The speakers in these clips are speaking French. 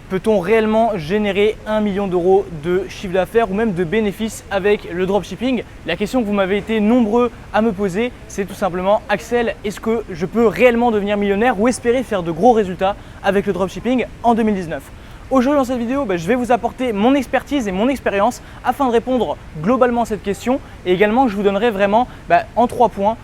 Peut-on réellement générer 1 million d'euros de chiffre d'affaires ou même de bénéfices avec le dropshipping? La question que vous m'avez été nombreux à me poser, c'est tout simplement: Axel, est-ce que je peux réellement devenir millionnaire ou espérer faire de gros résultats avec le dropshipping en 2019? Aujourd'hui dans cette vidéo, je vais vous apporter mon expertise et mon expérience afin de répondre globalement à cette question, et également je vous donnerai vraiment en 3 points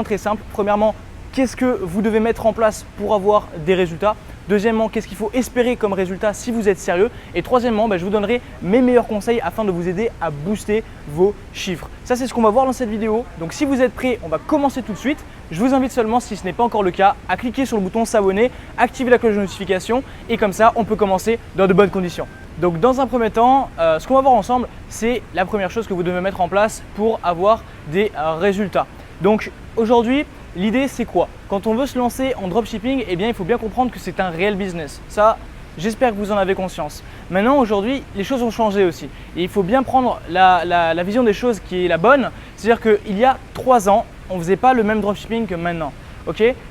très simples. Premièrement, qu'est-ce que vous devez mettre en place pour avoir des résultats? Deuxièmement, qu'est-ce qu'il faut espérer comme résultat si vous êtes sérieux? Et troisièmement, je vous donnerai mes meilleurs conseils afin de vous aider à booster vos chiffres. Ça, c'est ce qu'on va voir dans cette vidéo. Donc si vous êtes prêts, on va commencer tout de suite. Je vous invite seulement, si ce n'est pas encore le cas, à cliquer sur le bouton s'abonner, activer la cloche de notification et comme ça, on peut commencer dans de bonnes conditions. Donc dans un premier temps, ce qu'on va voir ensemble, c'est la première chose que vous devez mettre en place pour avoir des résultats. Donc aujourd'hui, l'idée c'est quoi? Quand on veut se lancer en dropshipping, il faut bien comprendre que c'est un réel business. Ça, j'espère que vous en avez conscience. Maintenant, aujourd'hui, les choses ont changé aussi. Et il faut bien prendre la vision des choses qui est la bonne. C'est-à-dire qu'il y a 3 ans, on ne faisait pas le même dropshipping que maintenant.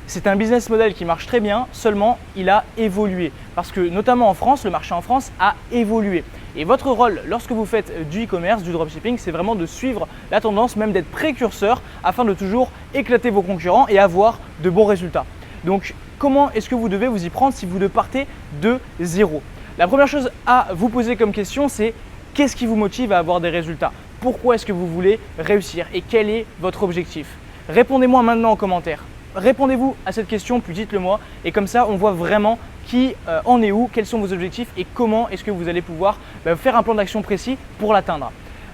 C'est un business model qui marche très bien, seulement il a évolué. Parce que notamment en France, le marché en France a évolué. Et votre rôle lorsque vous faites du e-commerce, du dropshipping, c'est vraiment de suivre la tendance, même d'être précurseur afin de toujours éclater vos concurrents et avoir de bons résultats. Donc comment est-ce que vous devez vous y prendre si vous ne partez de zéro? La première chose à vous poser comme question, c'est: qu'est-ce qui vous motive à avoir des résultats? Pourquoi est-ce que vous voulez réussir et quel est votre objectif? Répondez-moi maintenant en commentaire. Répondez-vous à cette question, puis dites-le moi, et comme ça on voit vraiment qui en est où, quels sont vos objectifs et comment est-ce que vous allez pouvoir faire un plan d'action précis pour l'atteindre.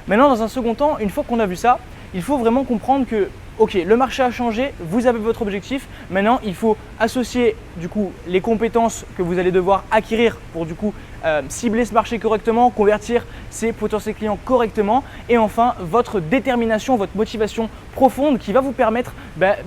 Maintenant, dans un second temps, une fois qu'on a vu ça, il faut vraiment comprendre que le marché a changé, vous avez votre objectif. Maintenant, il faut associer les compétences que vous allez devoir acquérir pour cibler ce marché correctement, convertir ses potentiels clients correctement, et enfin votre détermination, votre motivation profonde qui va vous permettre,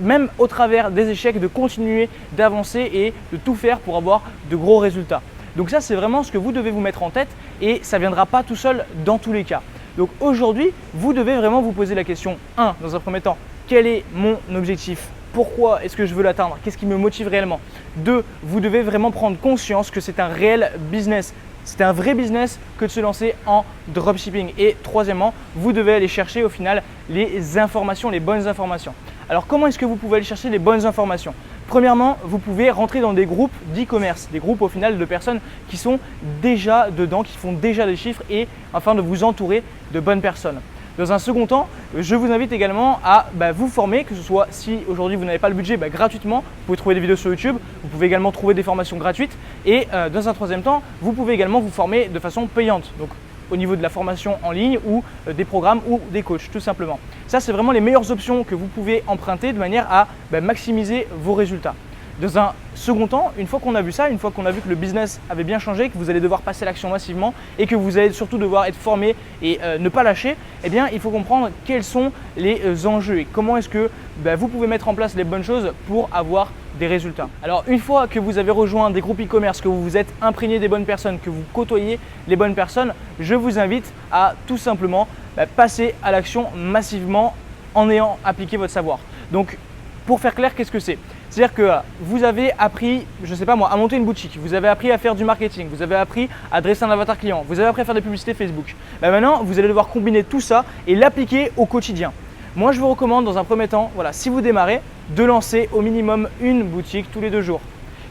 même au travers des échecs, de continuer d'avancer et de tout faire pour avoir de gros résultats. Donc ça, c'est vraiment ce que vous devez vous mettre en tête, et ça ne viendra pas tout seul dans tous les cas. Donc aujourd'hui, vous devez vraiment vous poser la question: 1. Dans un premier temps, quel est mon objectif? Pourquoi est-ce que je veux l'atteindre? Qu'est-ce qui me motive réellement? 2. Vous devez vraiment prendre conscience que c'est un réel business. C'est un vrai business que de se lancer en dropshipping. Et troisièmement, vous devez aller chercher au final les informations, les bonnes informations. Alors comment est-ce que vous pouvez aller chercher les bonnes informations? Premièrement, vous pouvez rentrer dans des groupes d'e-commerce, des groupes au final de personnes qui sont déjà dedans, qui font déjà des chiffres, et afin de vous entourer de bonnes personnes. Dans un second temps, je vous invite également à vous former, que ce soit, si aujourd'hui vous n'avez pas le budget, gratuitement. Vous pouvez trouver des vidéos sur YouTube, vous pouvez également trouver des formations gratuites, et dans un troisième temps, vous pouvez également vous former de façon payante. Donc au niveau de la formation en ligne ou des programmes ou des coachs, tout simplement. Ça, c'est vraiment les meilleures options que vous pouvez emprunter de manière à maximiser vos résultats. Dans un second temps, une fois qu'on a vu ça, une fois qu'on a vu que le business avait bien changé, que vous allez devoir passer à l'action massivement et que vous allez surtout devoir être formé et ne pas lâcher, il faut comprendre quels sont les enjeux et comment est-ce que vous pouvez mettre en place les bonnes choses pour avoir des résultats. Alors une fois que vous avez rejoint des groupes e-commerce, que vous vous êtes imprégné des bonnes personnes, que vous côtoyez les bonnes personnes, je vous invite à tout simplement passer à l'action massivement en ayant appliqué votre savoir. Donc pour faire clair, qu'est-ce que c'est? C'est-à-dire que vous avez appris, je ne sais pas moi, à monter une boutique, vous avez appris à faire du marketing, vous avez appris à dresser un avatar client, vous avez appris à faire des publicités Facebook. Maintenant, vous allez devoir combiner tout ça et l'appliquer au quotidien. Moi, je vous recommande dans un premier temps, si vous démarrez, de lancer au minimum une boutique tous les 2 jours.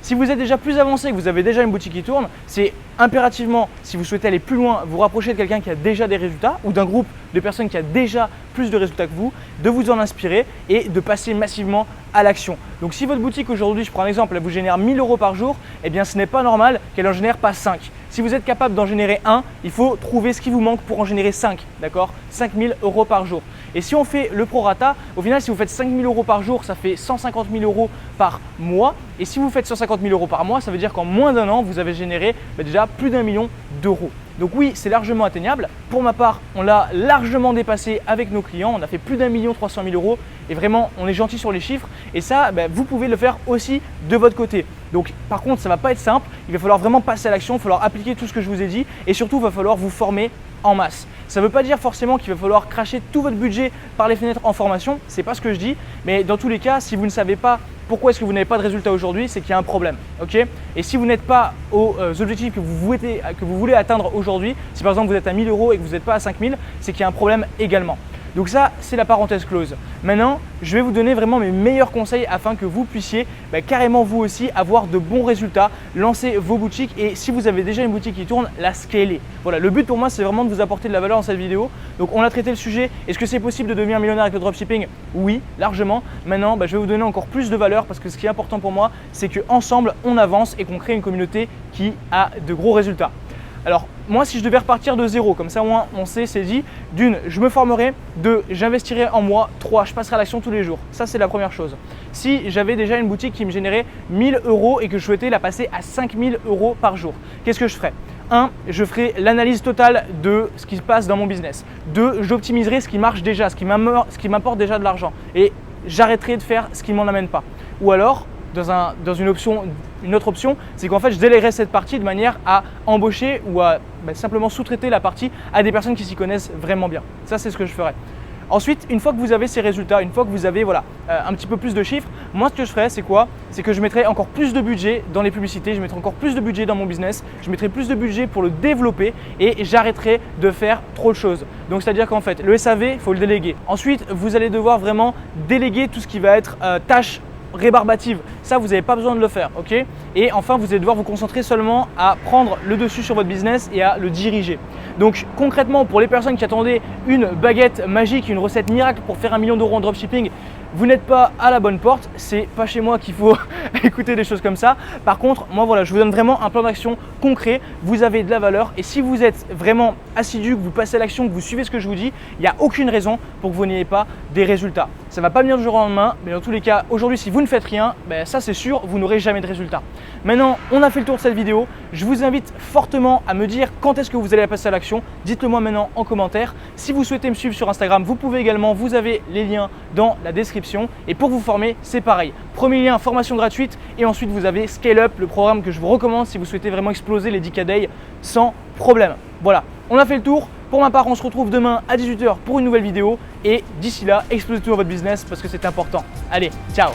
Si vous êtes déjà plus avancé, que vous avez déjà une boutique qui tourne, c'est impérativement, si vous souhaitez aller plus loin, vous rapprocher de quelqu'un qui a déjà des résultats ou d'un groupe de personnes qui a déjà plus de résultats que vous, de vous en inspirer et de passer massivement à l'action. Donc si votre boutique aujourd'hui, je prends un exemple, elle vous génère 1 000 € par jour, ce n'est pas normal qu'elle en génère pas 5. Si vous êtes capable d'en générer 1, il faut trouver ce qui vous manque pour en générer 5, d'accord? 5 000 € par jour. Et si on fait le prorata, au final, si vous faites 5 000 € par jour, ça fait 150 000 € par mois. Et si vous faites 150 000 € par mois, ça veut dire qu'en moins d'1 an, vous avez généré déjà plus d'1 million d'euros. Donc oui, c'est largement atteignable. Pour ma part, on l'a largement dépassé avec nos clients. On a fait plus d'1 300 000 € et vraiment, on est gentil sur les chiffres. Et ça, vous pouvez le faire aussi de votre côté. Donc par contre, ça ne va pas être simple. Il va falloir vraiment passer à l'action, il va falloir appliquer tout ce que je vous ai dit et surtout, il va falloir vous former en masse. Ça ne veut pas dire forcément qu'il va falloir cracher tout votre budget par les fenêtres en formation, c'est pas ce que je dis, mais dans tous les cas, si vous ne savez pas pourquoi est-ce que vous n'avez pas de résultat aujourd'hui, c'est qu'il y a un problème. Ok. Et si vous n'êtes pas aux objectifs que vous voulez atteindre aujourd'hui, si par exemple vous êtes à 1000 € et que vous n'êtes pas à 5000, c'est qu'il y a un problème également. Donc ça, c'est la parenthèse close. Maintenant, je vais vous donner vraiment mes meilleurs conseils afin que vous puissiez carrément vous aussi avoir de bons résultats, lancer vos boutiques et si vous avez déjà une boutique qui tourne, la scaler. Voilà, le but pour moi, c'est vraiment de vous apporter de la valeur dans cette vidéo. Donc on a traité le sujet. Est-ce que c'est possible de devenir millionnaire avec le dropshipping? Oui, largement. Maintenant, je vais vous donner encore plus de valeur parce que ce qui est important pour moi, c'est qu'ensemble, on avance et qu'on crée une communauté qui a de gros résultats. Alors moi, si je devais repartir de zéro, comme ça au moins on sait, c'est dit, d'une, je me formerai, deux, j'investirai en moi, trois, je passerai à l'action tous les jours. Ça, c'est la première chose. Si j'avais déjà une boutique qui me générait 1000 € et que je souhaitais la passer à 5000 € par jour, qu'est-ce que je ferais? 1. Je ferai l'analyse totale de ce qui se passe dans mon business. 2. J'optimiserai ce qui marche déjà, ce qui m'apporte déjà de l'argent et j'arrêterai de faire ce qui ne m'en amène pas. Ou alors, dans une autre option, c'est qu'en fait je déléguerai cette partie de manière à embaucher ou à simplement sous-traiter la partie à des personnes qui s'y connaissent vraiment bien. Ça, c'est ce que je ferai. Ensuite, une fois que vous avez ces résultats, une fois que vous avez un petit peu plus de chiffres, moi ce que je ferais, c'est quoi? C'est que je mettrai encore plus de budget dans les publicités, je mettrai encore plus de budget dans mon business, je mettrai plus de budget pour le développer et j'arrêterai de faire trop de choses. Donc c'est-à-dire qu'en fait, le SAV, il faut le déléguer. Ensuite, vous allez devoir vraiment déléguer tout ce qui va être tâches rébarbative, ça vous n'avez pas besoin de le faire, ok? Et enfin, vous allez devoir vous concentrer seulement à prendre le dessus sur votre business et à le diriger. Donc concrètement, pour les personnes qui attendaient une baguette magique, une recette miracle pour faire 1 million d'euros en dropshipping, vous n'êtes pas à la bonne porte, c'est pas chez moi qu'il faut écouter des choses comme ça. Par contre, moi voilà, je vous donne vraiment un plan d'action concret, vous avez de la valeur et si vous êtes vraiment assidu, que vous passez à l'action, que vous suivez ce que je vous dis, il n'y a aucune raison pour que vous n'ayez pas des résultats. Ça ne va pas venir du jour au lendemain, mais dans tous les cas, aujourd'hui, si vous ne faites rien, ça c'est sûr, vous n'aurez jamais de résultats. Maintenant, on a fait le tour de cette vidéo. Je vous invite fortement à me dire quand est-ce que vous allez passer à l'action. Dites-le moi maintenant en commentaire. Si vous souhaitez me suivre sur Instagram, vous pouvez également, vous avez les liens dans la description. Et pour vous former, c'est pareil. Premier lien, formation gratuite et ensuite vous avez Scale Up, le programme que je vous recommande si vous souhaitez vraiment exploser les 10K Day sans problème. Voilà, on a fait le tour. Pour ma part, on se retrouve demain à 18 h pour une nouvelle vidéo et d'ici là, explosez tout dans votre business parce que c'est important. Allez, ciao!